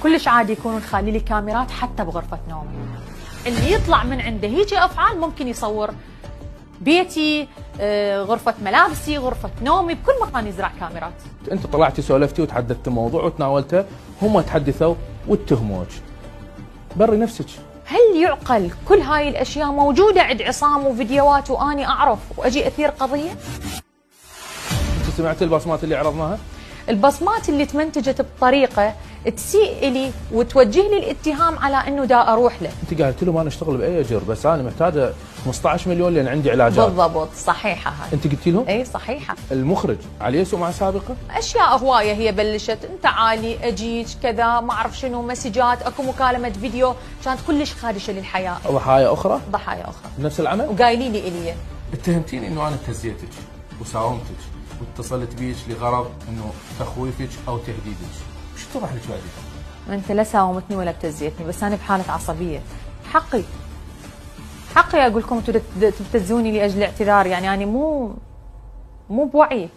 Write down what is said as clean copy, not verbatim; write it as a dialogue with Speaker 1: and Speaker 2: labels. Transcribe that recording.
Speaker 1: كلش عادي يكونون خالي لي كاميرات حتى بغرفه نومي. اللي يطلع من عنده هيجي افعال ممكن يصور بيتي، غرفه ملابسي، غرفه نومي، بكل مكان يزرع كاميرات.
Speaker 2: انت طلعتي سولفتي وتحدثت الموضوع وتناولته، هم تحدثوا واتهموك. بري نفسك.
Speaker 1: هل يعقل كل هاي الاشياء موجوده عند عصام وفيديوهات واني اعرف واجي اثير قضيه؟
Speaker 2: انت سمعتي البصمات اللي عرضناها؟
Speaker 1: البصمات اللي تمنتجت بطريقه تسيء لي وتوجه لي الاتهام على انه دا اروح له.
Speaker 2: انت قالت له ما نشتغل باي اجر، بس انا محتاجه 15 مليون لان عندي علاجات.
Speaker 1: بالضبط، صحيحه هاي.
Speaker 2: انت قلتي لهم؟
Speaker 1: اي صحيحه.
Speaker 2: المخرج عليه سمعه سابقه؟
Speaker 1: اشياء هوايه هي بلشت، انت عالي اجيك كذا ما اعرف شنو، مسجات، اكو مكالمه فيديو كانت كلش خادشه للحياه.
Speaker 2: ضحايا اخرى؟
Speaker 1: ضحايا اخرى
Speaker 2: نفس العمل؟
Speaker 1: وقايلين لي الي
Speaker 2: اتهمتيني انه انا تهزيتك وساومتك واتصلت بيك لغرض انه تخويفك او تهديدك، وش اتضح لك بعدين؟
Speaker 1: انت لا ساومتني ولا ابتزيتني، بس انا بحاله عصبيه. حقي اقول لكم تبتزوني لاجل اعتذار، يعني انا مو بوعي.